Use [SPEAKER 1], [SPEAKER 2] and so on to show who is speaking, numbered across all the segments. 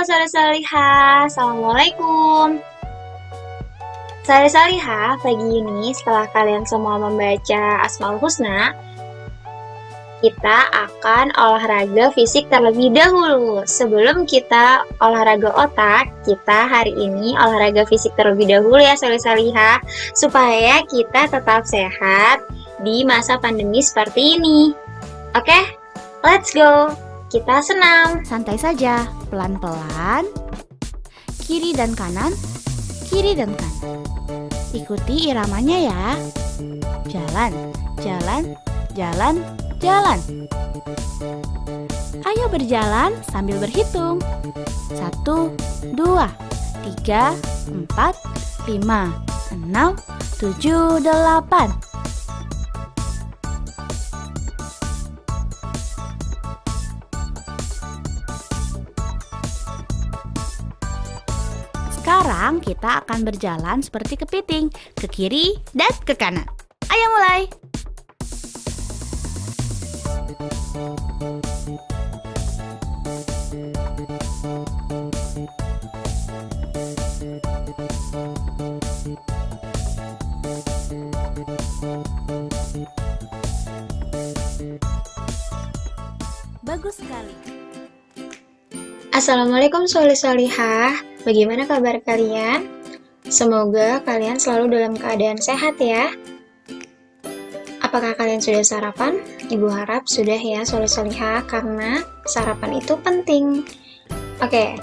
[SPEAKER 1] Sore Salihah, Assalamualaikum. Sore Salihah, pagi ini setelah kalian semua membaca Asmaul Husna, kita akan olahraga fisik terlebih dahulu. Sebelum kita olahraga otak, kita hari ini olahraga fisik terlebih dahulu ya Sore Salihah, supaya kita tetap sehat di masa pandemi seperti ini. Oke, let's go! Kita senam.
[SPEAKER 2] Santai saja, pelan-pelan, kiri dan kanan, kiri dan kanan. Ikuti iramanya ya. Jalan, jalan, jalan, jalan. Ayo berjalan sambil berhitung. 1, 2, 3, 4, 5, 6, 7, 8. Sekarang kita akan berjalan seperti kepiting, ke kiri dan ke kanan. Ayo mulai! Bagus sekali.
[SPEAKER 1] Assalamualaikum Sholih Sholihah, bagaimana kabar kalian? Semoga kalian selalu dalam keadaan sehat ya. Apakah kalian sudah sarapan? Ibu harap sudah ya Sholih Sholihah, karena sarapan itu penting. Oke,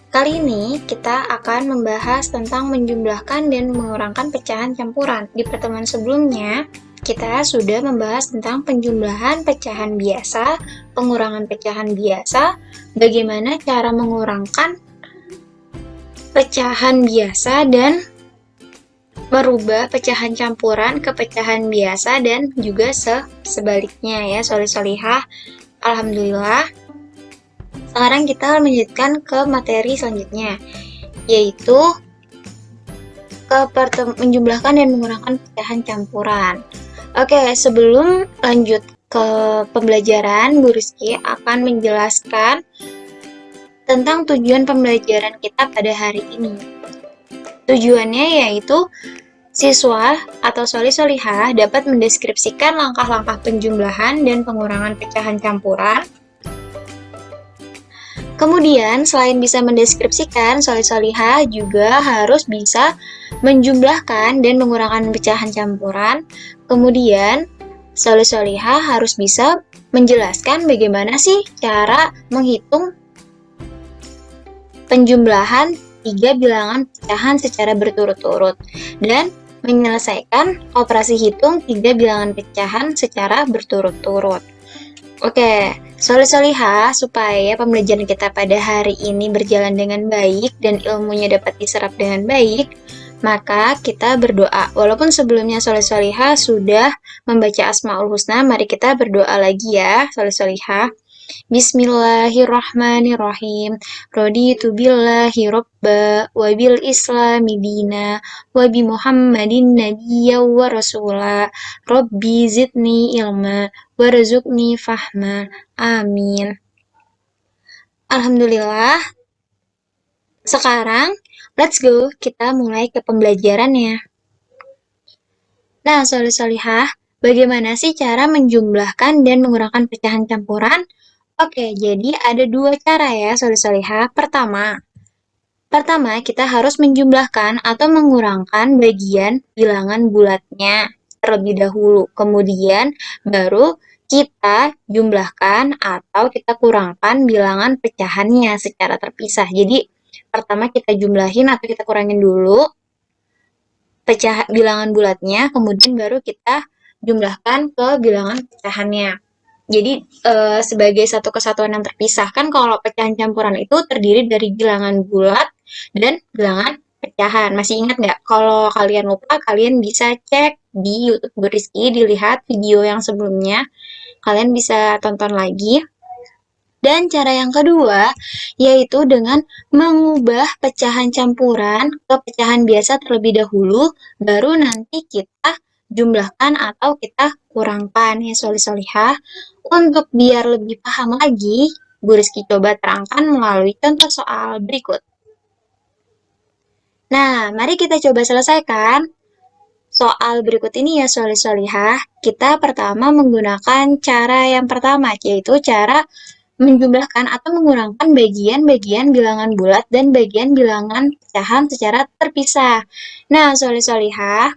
[SPEAKER 1] kali ini kita akan membahas tentang menjumlahkan dan mengurangkan pecahan campuran. Di pertemuan sebelumnya, kita sudah membahas tentang penjumlahan pecahan biasa, pengurangan pecahan biasa, bagaimana cara mengurangkan pecahan biasa dan merubah pecahan campuran ke pecahan biasa dan juga sebaliknya ya Sholih Sholihah. Alhamdulillah. Sekarang kita lanjutkan ke materi selanjutnya, yaitu menjumlahkan dan mengurangkan pecahan campuran. Oke, sebelum lanjut ke pembelajaran, Bu Rizky akan menjelaskan tentang tujuan pembelajaran kita pada hari ini. Tujuannya yaitu siswa atau Sholih Sholihah dapat mendeskripsikan langkah-langkah penjumlahan dan pengurangan pecahan campuran. Kemudian, selain bisa mendeskripsikan, Sholih Sholihah juga harus bisa menjumlahkan dan mengurangkan pecahan campuran. Kemudian, Sholih Sholihah harus bisa menjelaskan bagaimana sih cara menghitung penjumlahan 3 bilangan pecahan secara berturut-turut dan menyelesaikan operasi hitung 3 bilangan pecahan secara berturut-turut. Oke, Sholih Sholihah, supaya pembelajaran kita pada hari ini berjalan dengan baik dan ilmunya dapat diserap dengan baik, maka kita berdoa. Walaupun sebelumnya Sholih Sholihah sudah membaca Asmaul Husna, mari kita berdoa lagi ya, Sholih Sholihah. Bismillahirrahmanirrahim. Raditu billahi robba wa bil islami dina wa bi Muhammadin nabiyya wa rasula. Rabbi zidni ilma warzuqni fahma. Amin. Alhamdulillah. Sekarang, let's go. Kita mulai ke pembelajarannya. Nah, Sholih Sholihah, bagaimana sih cara menjumlahkan dan mengurangkan pecahan campuran? Oke, jadi ada 2 cara ya Sholih Sholihah. Pertama, kita harus menjumlahkan atau mengurangkan bagian bilangan bulatnya terlebih dahulu. Kemudian baru kita jumlahkan atau kita kurangkan bilangan pecahannya secara terpisah. Jadi, pertama kita jumlahin atau kita kurangin dulu bilangan bulatnya, kemudian baru kita jumlahkan ke bilangan pecahannya. Jadi, sebagai satu kesatuan yang terpisah, kan kalau pecahan campuran itu terdiri dari bilangan bulat dan bilangan pecahan. Masih ingat nggak? Kalau kalian lupa, kalian bisa cek di YouTube Bu Rizky, dilihat video yang sebelumnya. Kalian bisa tonton lagi. Dan cara yang kedua, yaitu dengan mengubah pecahan campuran ke pecahan biasa terlebih dahulu, baru nanti kita jumlahkan atau kita kurangkan ya Sholih Sholihah. Untuk biar lebih paham lagi, Bu Rizky coba terangkan melalui contoh soal berikut. Nah, mari kita coba selesaikan soal berikut ini ya solih-solihah. Kita pertama menggunakan cara yang pertama, yaitu cara menjumlahkan atau mengurangkan bagian-bagian bilangan bulat dan bagian bilangan pecahan secara terpisah. Nah, solih-solihah,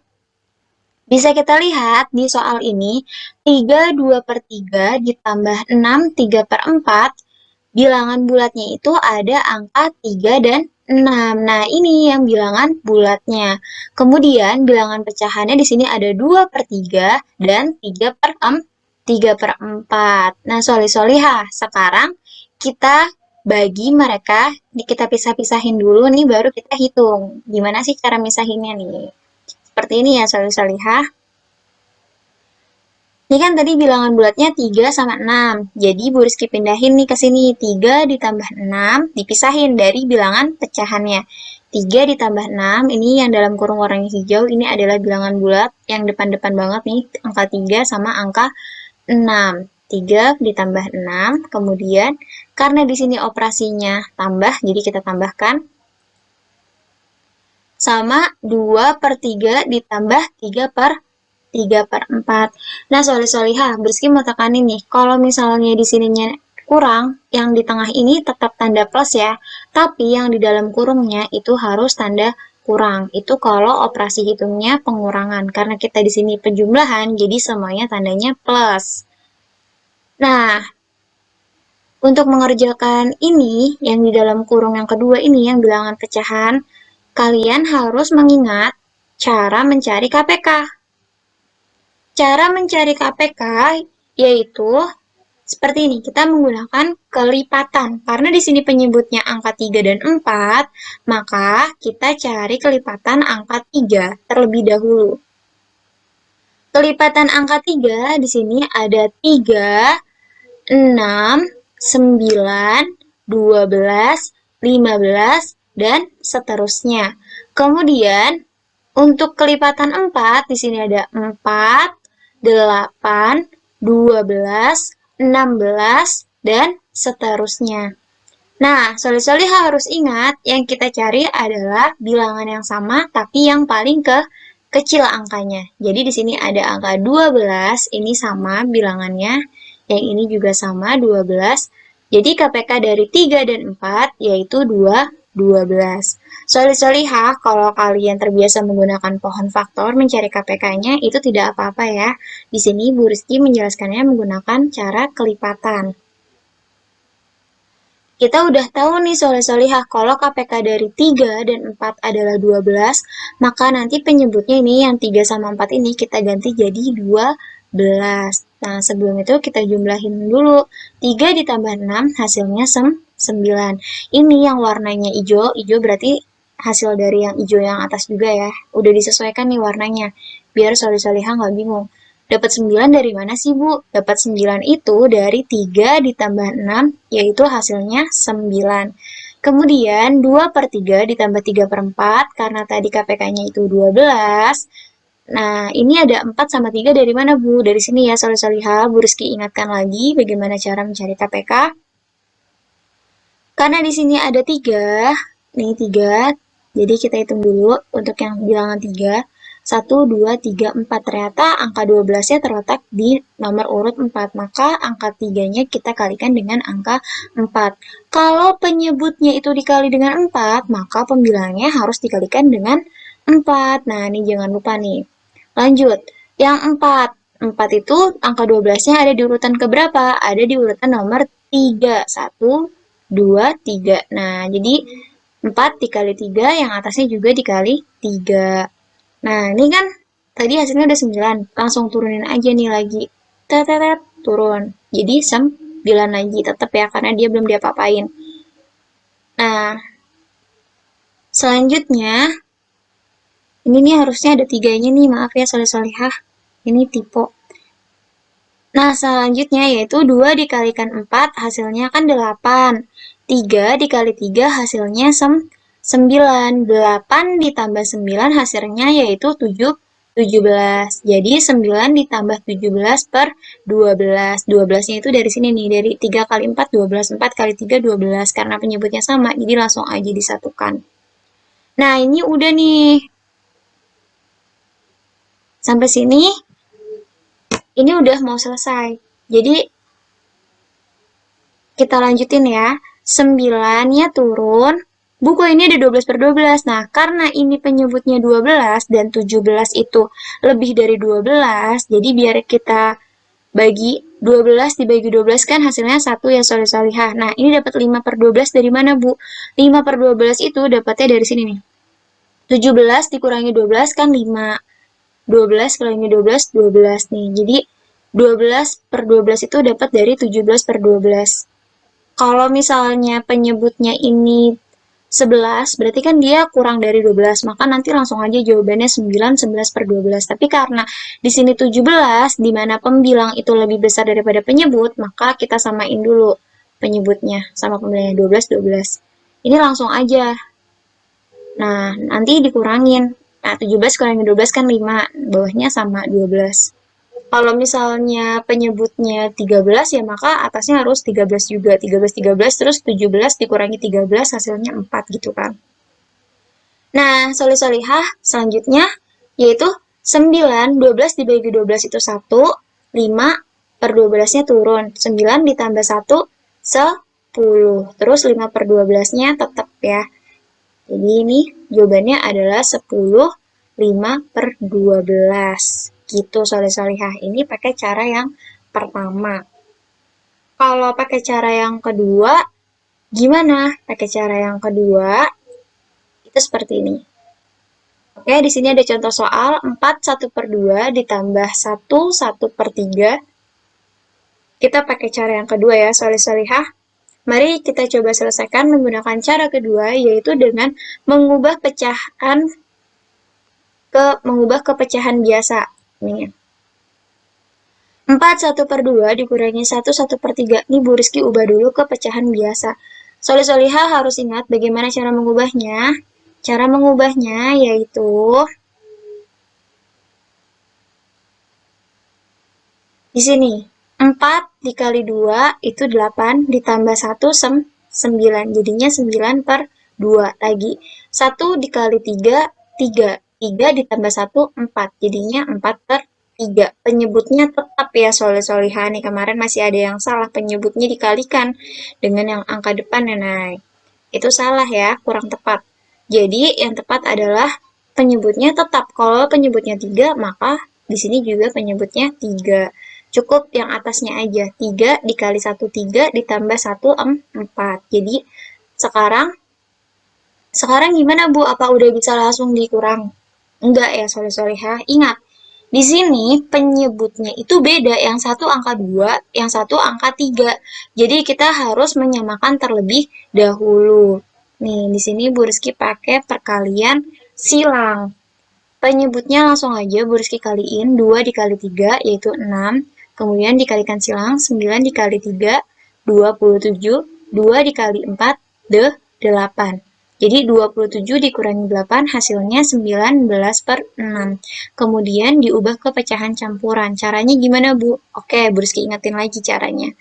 [SPEAKER 1] bisa kita lihat di soal ini, 3 2/3 ditambah 6 3/4, bilangan bulatnya itu ada angka 3 dan 6. Nah, ini yang bilangan bulatnya. Kemudian bilangan pecahannya di sini ada 2/3 dan 3/4. Nah, solih-solihah, sekarang kita bagi mereka, kita pisah-pisahin dulu nih, baru kita hitung. Gimana sih cara misahinnya nih? Seperti ini ya, solih-solihah. Ini kan tadi bilangan bulatnya 3 sama 6. Jadi Bu Rizky pindahin nih ke sini. 3 ditambah 6 dipisahin dari bilangan pecahannya. 3 ditambah 6, ini yang dalam kurung warnanya hijau, ini adalah bilangan bulat yang depan-depan banget nih, angka 3 sama angka 6. 3 ditambah 6, kemudian karena di sini operasinya tambah, jadi kita tambahkan sama 2/3 ditambah 3/4. Nah, solih-solihah, Briski mau tekanin nih, kalau misalnya di sininya kurang, yang di tengah ini tetap tanda plus ya, tapi yang di dalam kurungnya itu harus tanda kurang. Itu kalau operasi hitungnya pengurangan, karena kita di sini penjumlahan, jadi semuanya tandanya plus. Nah, untuk mengerjakan ini, yang di dalam kurung yang kedua ini, yang bilangan pecahan, kalian harus mengingat cara mencari KPK. Cara mencari KPK yaitu seperti ini, kita menggunakan kelipatan. Karena di sini penyebutnya angka 3 dan 4, maka kita cari kelipatan angka 3 terlebih dahulu. Kelipatan angka 3 di sini ada 3, 6, 9, 12, 15, dan seterusnya. Kemudian, untuk kelipatan 4, di sini ada 4, 8, 12, 16, dan seterusnya. Nah, solih-solih harus ingat, yang kita cari adalah bilangan yang sama, tapi yang paling kecil angkanya. Jadi di sini ada angka 12, ini sama bilangannya, yang ini juga sama 12. Jadi KPK dari 3 dan 4 yaitu 12. Solih-solihah, kalau kalian terbiasa menggunakan pohon faktor mencari KPK-nya, itu tidak apa-apa ya. Di sini Bu Rizky menjelaskannya menggunakan cara kelipatan. Kita udah tahu nih soleh-solihah, kalau KPK dari 3 dan 4 adalah 12, maka nanti penyebutnya ini yang 3 sama 4 ini kita ganti jadi 12. Nah, sebelum itu kita jumlahin dulu. 3 ditambah 6 hasilnya 9. Ini yang warnanya hijau, hijau berarti hasil dari yang hijau yang atas juga ya. Udah disesuaikan nih warnanya, biar soleh-solihah nggak bingung. Dapat 9 dari mana sih, Bu? Dapat 9 itu dari 3 ditambah 6, yaitu hasilnya 9. Kemudian 2/3 ditambah 3/4, karena tadi KPK-nya itu 12. Nah, ini ada 4 sama 3 dari mana, Bu? Dari sini ya, solih-solihah. Bu Rizky ingatkan lagi bagaimana cara mencari KPK. Karena di sini ada 3, nih 3, jadi kita hitung dulu untuk yang bilangan 3. 1, 2, 3, 4. Ternyata angka 12-nya terletak di nomor urut 4. Maka angka 3-nya kita kalikan dengan angka 4. Kalau penyebutnya itu dikali dengan 4, maka pembilangnya harus dikalikan dengan 4. Nah, ini jangan lupa nih. Lanjut. Yang 4. 4 itu angka 12-nya ada di urutan keberapa? Ada di urutan nomor 3. 1, 2, 3. Nah, jadi 4 dikali 3, yang atasnya juga dikali 3. Nah, ini kan tadi hasilnya udah 9. Langsung turunin aja nih lagi. Tetetet, turun. Jadi 9 lagi tetap ya, karena dia belum diapa-apain. Nah, selanjutnya, ini nih harusnya ada 3-nya nih, maaf ya soleh-solehah. Ini tipe. Nah, selanjutnya yaitu 2 dikalikan 4 hasilnya kan 8. 3 dikali 3 hasilnya 9. 8 ditambah 9 hasilnya yaitu 17. 17. Jadi 9 ditambah 17 per 12. 12-nya itu dari sini nih, dari 3 kali 4, 12. 4 kali 3, 12. Karena penyebutnya sama, jadi langsung aja disatukan. Nah, ini udah nih. Sampai sini, ini udah mau selesai. Jadi, kita lanjutin ya. 9-nya turun. Buku ini ada 12 per 12. Nah, karena ini penyebutnya 12 dan 17 itu lebih dari 12, jadi biar kita bagi 12 dibagi 12 kan hasilnya 1 ya solih-solihah. Nah, ini dapat 5 per 12 dari mana, Bu? 5 per 12 itu dapatnya dari sini nih. 17 dikurangi 12 kan 5. 12 kurangi 12, 12 nih. Jadi, 12 per 12 itu dapat dari 17 per 12. Kalau misalnya penyebutnya ini 11, berarti kan dia kurang dari 12, maka nanti langsung aja jawabannya 9, 11 per 12. Tapi karena di sini 17, di mana pembilang itu lebih besar daripada penyebut, maka kita samain dulu penyebutnya sama pembilangnya 12, 12. Ini langsung aja. Nah, nanti dikurangin. Nah, 17 kurangi 12 kan 5, bawahnya sama 12. Kalau misalnya penyebutnya 13 ya maka atasnya harus 13 juga. 13 13 terus 17 dikurangi 13 hasilnya 4 gitu kan. Nah, solih-solihah selanjutnya yaitu 9, 12 dibagi 12 itu 1, 5 per 12-nya turun. 9 ditambah 1, 10. Terus 5 per 12-nya tetap ya. Jadi ini jawabannya adalah 10, 5 per 12. Gitu solih-solihah. Ini pakai cara yang pertama. Kalau pakai cara yang kedua, gimana? Pakai cara yang kedua, itu seperti ini. Oke, di sini ada contoh soal 4 1 per 2 ditambah 1 1 per 3. Kita pakai cara yang kedua ya, solih-solihah. Mari kita coba selesaikan menggunakan cara kedua, yaitu dengan mengubah kepecahan biasa. Ini. 4 1 per 2 dikurangi 1 1 per 3. Ini Bu Rizky ubah dulu ke pecahan biasa. Solih-solihah harus ingat bagaimana cara mengubahnya. Cara mengubahnya yaitu di sini. 4 dikali 2 itu 8 ditambah 1 9. Jadinya 9 per 2 lagi. 1 dikali 3, 3. 3 ditambah 1, 4. Jadinya 4 per 3. Penyebutnya tetap ya soleh-solihah nih. Kemarin masih ada yang salah. Penyebutnya dikalikan dengan yang angka depannya. Nah, itu salah ya. Kurang tepat. Jadi yang tepat adalah penyebutnya tetap. Kalau penyebutnya 3, maka di sini juga penyebutnya 3. Cukup yang atasnya aja. 3 dikali 1, 3 ditambah 1, 4. Jadi sekarang gimana Bu? Apa udah bisa langsung dikurang? Enggak ya soleh-solehah. Ingat, di sini penyebutnya itu beda. Yang satu angka 2, yang satu angka 3. Jadi kita harus menyamakan terlebih dahulu. Nih, di sini Bu Rizky pakai perkalian silang. Penyebutnya langsung aja Bu Rizky kaliin 2 dikali 3 yaitu 6. Kemudian dikalikan silang 9 dikali 3, 27. 2 dikali 4, 8. Jadi 27 dikurangi 8 hasilnya 19 per 6. Kemudian diubah ke pecahan campuran. Caranya gimana Bu? Oke, Bu Rizky ingetin lagi caranya.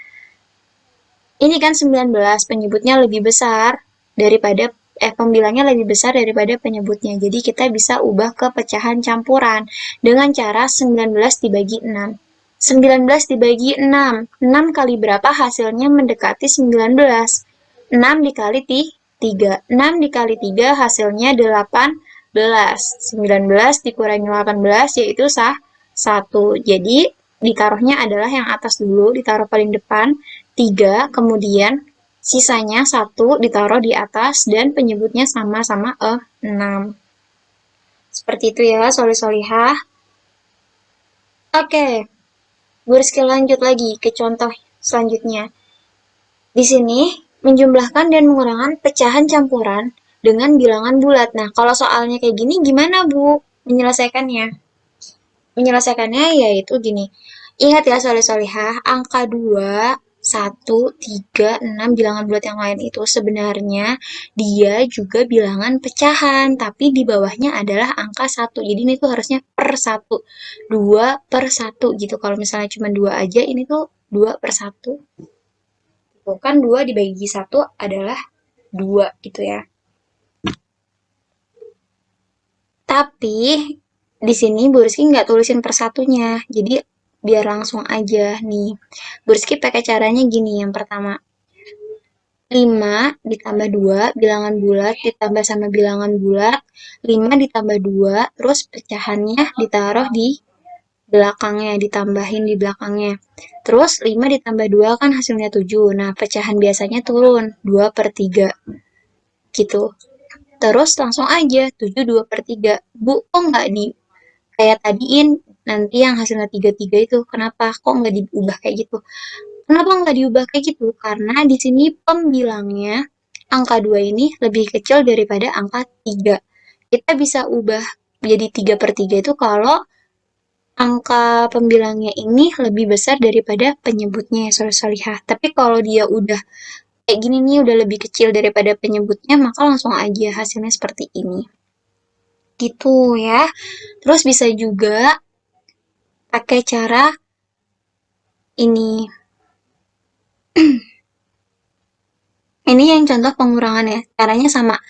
[SPEAKER 1] Ini kan 19, penyebutnya lebih besar daripada pembilangnya lebih besar daripada penyebutnya. Jadi kita bisa ubah ke pecahan campuran dengan cara 19 dibagi 6. 19 dibagi 6. 6 kali berapa hasilnya mendekati 19? 6 dikali 3. 6 dikali 3 hasilnya 18. 19 dikurangi 18 yaitu 1. Jadi ditaruhnya adalah yang atas dulu, ditaruh paling depan. 3, kemudian sisanya 1 ditaruh di atas dan penyebutnya sama-sama 6. Seperti itu ya, solih-solihah. Oke, Bu Rizky lanjut lagi ke contoh selanjutnya. Di sini, menjumlahkan dan mengurangi pecahan campuran dengan bilangan bulat. Nah, kalau soalnya kayak gini gimana Bu menyelesaikannya? Menyelesaikannya yaitu gini. Ingat ya soleh-solehah, angka 2 1, 3, 6 bilangan bulat yang lain itu sebenarnya dia juga bilangan pecahan, tapi di bawahnya adalah angka 1. Jadi ini tuh harusnya per 1. 2 per 1 gitu. Kalau misalnya cuma 2 aja, ini tuh 2 per 1. Tuh kan 2 dibagi 1 adalah 2 gitu ya. Tapi di sini Bu Rizky nggak tulisin per satunya. Jadi biar langsung aja nih. Bu Rizky pakai caranya gini yang pertama. 5 ditambah 2 bilangan bulat ditambah sama bilangan bulat. 5 ditambah 2 terus pecahannya ditaruh di belakangnya, ditambahin di belakangnya. Terus 5 ditambah 2 kan hasilnya 7. Nah, pecahan biasanya turun 2 per 3 gitu. Terus langsung aja 7 2 per 3. Bu, kok nggak di kayak tadiin nanti yang hasilnya 33 itu? Kenapa? Kok nggak diubah kayak gitu? Kenapa nggak diubah kayak gitu? Karena di sini pembilangnya angka 2 ini lebih kecil daripada angka 3. Kita bisa ubah jadi 3 per 3 itu kalau angka pembilangnya ini lebih besar daripada penyebutnya ya, solihah. Tapi kalau dia udah kayak gini nih, udah lebih kecil daripada penyebutnya, maka langsung aja hasilnya seperti ini. Gitu ya. Terus bisa juga pakai cara ini. Ini yang contoh pengurangan ya. Caranya sama.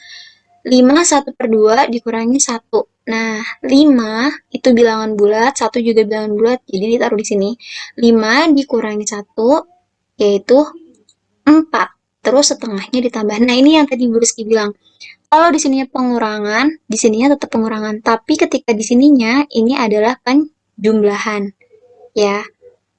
[SPEAKER 1] 5 1 per 2 dikurangi 1. Nah, 5 itu bilangan bulat, 1 juga bilangan bulat, jadi ditaruh di sini. 5 dikurangi 1, yaitu 4. Terus setengahnya ditambah. Nah, ini yang tadi Bu Rizky bilang. Kalau di sininya pengurangan, di sininya tetap pengurangan. Tapi ketika di sininya, ini adalah penjumlahan. Ya,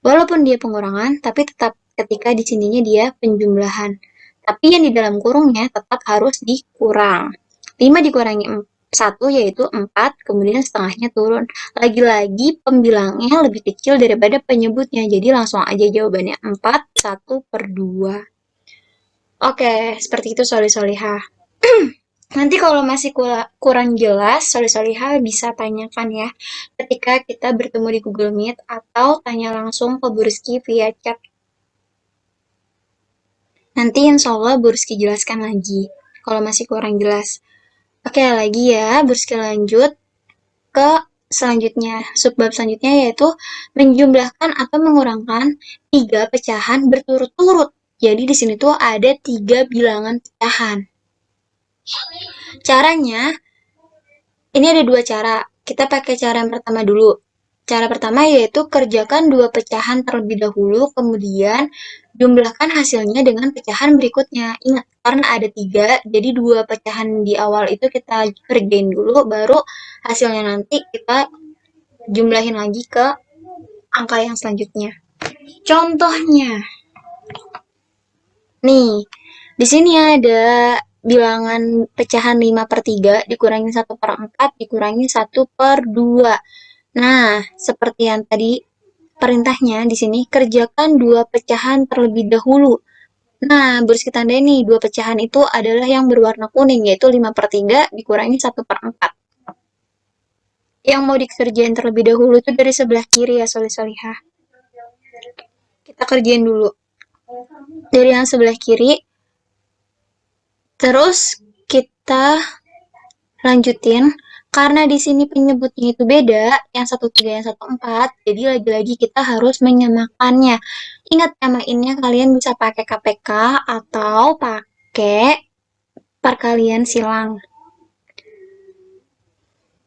[SPEAKER 1] walaupun dia pengurangan, tapi tetap ketika di sininya dia penjumlahan. Tapi yang di dalam kurungnya tetap harus dikurang. 5 dikurangi 1 yaitu 4, kemudian setengahnya turun. Lagi-lagi pembilangnya lebih kecil daripada penyebutnya, jadi langsung aja jawabannya 4, 1 per 2. Oke, seperti itu solihah. Nanti kalau masih kurang jelas, solihah bisa tanyakan ya ketika kita bertemu di Google Meet atau tanya langsung ke Bu Rizky via chat. Nanti insya Allah Bu Rizky jelaskan lagi kalau masih kurang jelas. Oke, lagi ya, Bu Rizky lanjut ke selanjutnya. Subbab selanjutnya yaitu menjumlahkan atau mengurangkan 3 pecahan berturut-turut. Jadi di sini tuh ada 3 bilangan pecahan. Caranya, ini ada 2 cara. Kita pakai cara yang pertama dulu. Cara pertama yaitu kerjakan 2 pecahan terlebih dahulu, kemudian jumlahkan hasilnya dengan pecahan berikutnya. Ingat, karena ada 3, jadi 2 pecahan di awal itu kita kerjain dulu, baru hasilnya nanti kita jumlahin lagi ke angka yang selanjutnya. Contohnya, nih, di sini ada bilangan pecahan 5 per 3 dikurangi 1 per 4 dikurangi 1 per 2. Nah, seperti yang tadi perintahnya di sini kerjakan 2 pecahan terlebih dahulu. Nah, harus kita tandain nih, 2 pecahan itu adalah yang berwarna kuning, yaitu 5 per 3 dikurangi 1 per 4. Yang mau dikerjain terlebih dahulu itu dari sebelah kiri ya, solihah. Kita kerjain dulu. Dari yang sebelah kiri, terus kita lanjutin. Karena di sini penyebutnya itu beda, yang 13, yang 14, jadi lagi-lagi kita harus menyamakannya. Ingat nyamainnya kalian bisa pakai KPK atau pakai perkalian silang.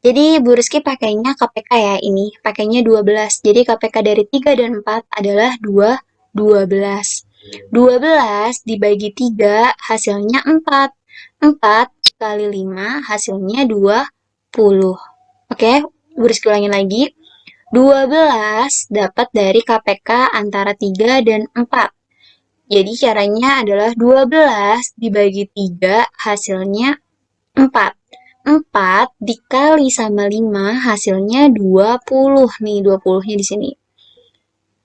[SPEAKER 1] Jadi Bu Rizky pakainya KPK ya ini, pakainya 12. Jadi KPK dari 3 dan 4 adalah 12. 12 dibagi 3 hasilnya 4. 4 kali 5 hasilnya 20. Oke, Bu Rizky ulangin lagi. 12 dapat dari KPK antara 3 dan 4. Jadi caranya adalah 12 dibagi 3 hasilnya 4. 4 dikali sama 5 hasilnya 20 nih, 20-nya di sini.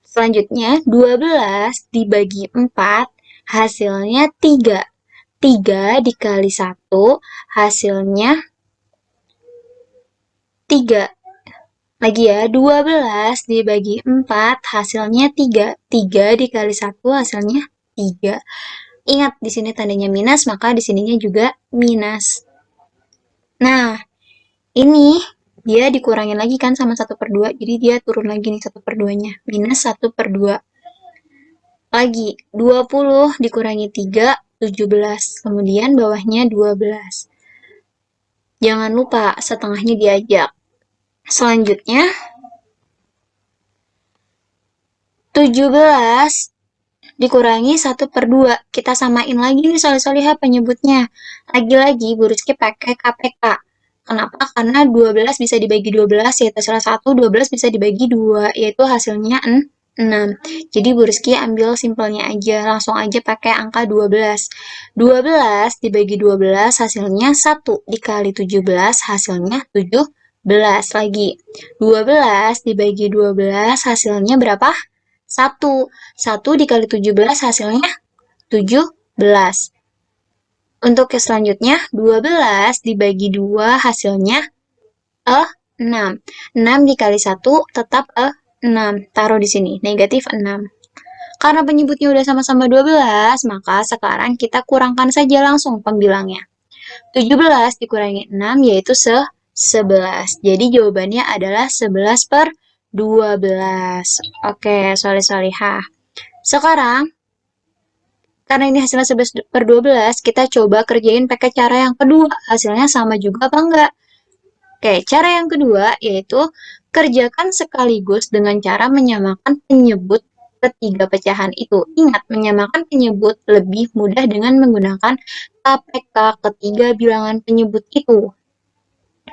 [SPEAKER 1] Selanjutnya 12 dibagi 4 hasilnya 3. 3 dikali 1 hasilnya 3. Lagi ya, 12 dibagi 4 hasilnya 3. 3 dikali 1 hasilnya 3. Ingat, di sini tandanya minus, maka di sininya juga minus. Nah, ini dia dikurangin lagi kan sama 1/2, jadi dia turun lagi nih 1/2-nya. Minus 1/2. Lagi, 20 dikurangi 3, 17. Kemudian bawahnya 12. Jangan lupa setengahnya diajak. Selanjutnya, 17 dikurangi 1/2. Kita samain lagi nih solih-solihah penyebutnya. Lagi-lagi Bu Rizky pakai KPK. Kenapa? Karena 12 bisa dibagi 12, yaitu salah satu 12 bisa dibagi 2, yaitu hasilnya 6. Jadi Bu Rizky ambil simpelnya aja, langsung aja pakai angka 12. 12 dibagi 12 hasilnya 1, dikali 17 hasilnya 17 lagi. 12 dibagi 12 hasilnya berapa? 1. 1 dikali 17 hasilnya 17. Untuk yang selanjutnya, 12 dibagi 2 hasilnya 6. 6 dikali 1 tetap 6. Taruh di sini, negatif 6. Karena penyebutnya udah sama-sama 12, maka sekarang kita kurangkan saja langsung pembilangnya. 17 dikurangi 6 yaitu 11. Jadi jawabannya adalah 11/12. Oke, soleh-solehah. Sekarang, karena ini hasilnya 11/12, kita coba kerjain pakai cara yang kedua. Hasilnya sama juga apa enggak? Oke, cara yang kedua yaitu kerjakan sekaligus dengan cara menyamakan penyebut ketiga pecahan itu. Ingat, menyamakan penyebut lebih mudah dengan menggunakan KPK ketiga bilangan penyebut itu.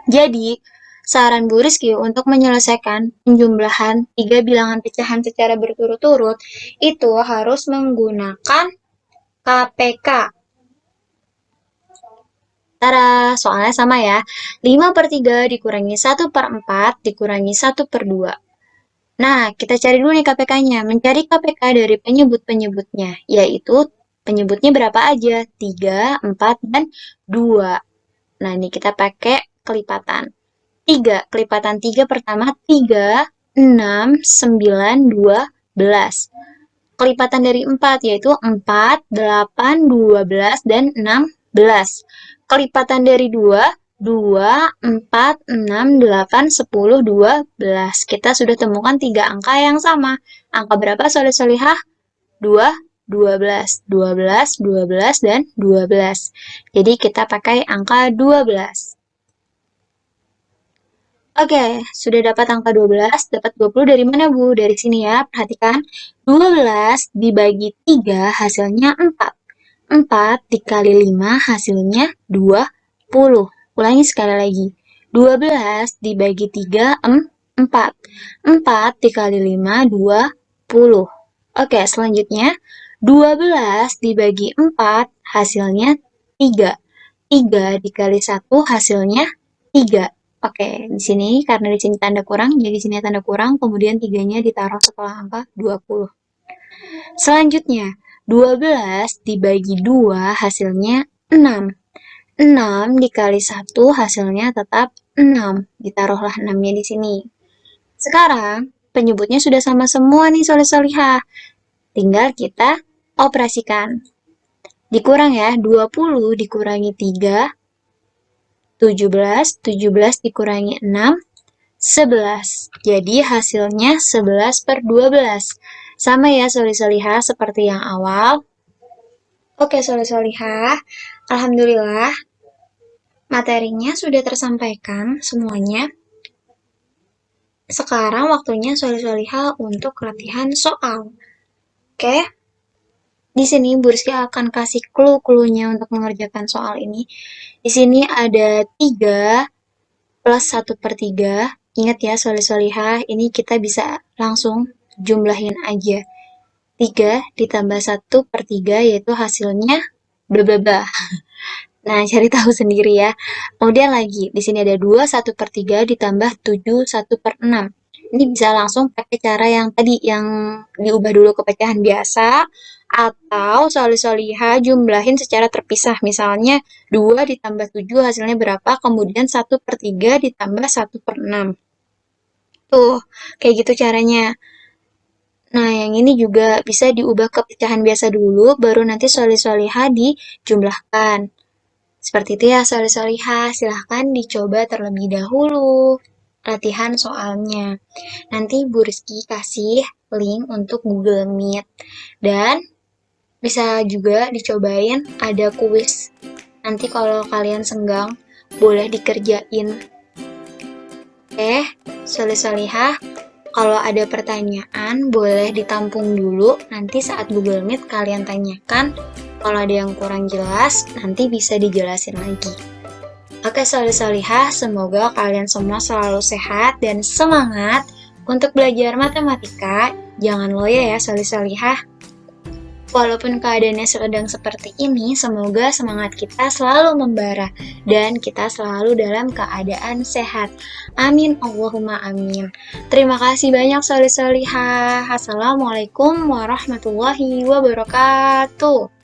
[SPEAKER 1] Jadi, saran Bu Rizky untuk menyelesaikan penjumlahan 3 bilangan pecahan secara berturut-turut itu harus menggunakan KPK. Tara, soalnya sama ya. 5/3 dikurangi 1/4 dikurangi 1/2. Nah, kita cari dulu nih KPK-nya. Mencari KPK dari penyebut-penyebutnya, yaitu penyebutnya berapa aja? 3, 4, dan 2. Nah, ini kita pakai kelipatan. 3, kelipatan 3 pertama 3, 6, 9, 12. Kelipatan dari 4 yaitu 4, 8, 12, dan 16. Kelipatan dari 2, 2, 4, 6, 8, 10, 12. Kita sudah temukan 3 angka yang sama. Angka berapa soleh-solihah? 2, 12, 12, 12, dan 12. Jadi kita pakai angka 12. Oke, sudah dapat angka 12, dapat 20 dari mana, Bu? Dari sini ya, perhatikan. 12 dibagi 3 hasilnya 4. 4 dikali 5 hasilnya 20. Ulangi sekali lagi. 12 dibagi 3, 4. 4 dikali 5, 20. Oke, selanjutnya. 12 dibagi 4 hasilnya 3. 3 dikali 1 hasilnya 3. Oke, di sini karena di sini tanda kurang, jadi di sini tanda kurang, kemudian 3-nya ditaruh setelah angka 20. Selanjutnya, 12 dibagi 2 hasilnya 6. 6 dikali 1 hasilnya tetap 6. Ditaruhlah 6-nya di sini. Sekarang, penyebutnya sudah sama semua nih soleh-solihah. Tinggal kita operasikan. Dikurang ya, 20 dikurangi 3, 17, 17 dikurangi 6, 11. Jadi hasilnya 11/12. Sama ya solih-solihah seperti yang awal. Oke solih-solihah, alhamdulillah materinya sudah tersampaikan semuanya. Sekarang waktunya solih-solihah untuk latihan soal. Oke, di sini Bu Rizky akan kasih clue-cluenya untuk mengerjakan soal ini. Di sini ada 3 plus 1/3. Ingat ya solih-solihah, ini kita bisa langsung jumlahin aja. 3 ditambah 1/3 yaitu hasilnya bla bla bla. Nah, cari tahu sendiri ya. Kemudian lagi, di sini ada 2 1/3 ditambah 7 1/6. Ini bisa langsung pakai cara yang tadi, yang diubah dulu ke pecahan biasa, atau solih-solihah jumlahin secara terpisah. Misalnya 2 ditambah 7 hasilnya berapa, kemudian 1/3 ditambah 1/6. Tuh, kayak gitu caranya. Nah, yang ini juga bisa diubah ke pecahan biasa dulu, baru nanti solih-solihah dijumlahkan. Seperti itu ya, solih-solihah. Silahkan dicoba terlebih dahulu latihan soalnya. Nanti Bu Rizky kasih link untuk Google Meet. Dan bisa juga dicobain ada kuis. Nanti kalau kalian senggang, boleh dikerjain. Solih-solihah, kalau ada pertanyaan boleh ditampung dulu, nanti saat Google Meet kalian tanyakan. Kalau ada yang kurang jelas, nanti bisa dijelasin lagi. Oke solih-solihah, semoga kalian semua selalu sehat dan semangat untuk belajar matematika. Jangan loyo ya solih-solihah. Walaupun keadaannya sedang seperti ini, semoga semangat kita selalu membara dan kita selalu dalam keadaan sehat. Amin, Allahumma amin. Terima kasih banyak solih-solihah. Assalamualaikum warahmatullahi wabarakatuh.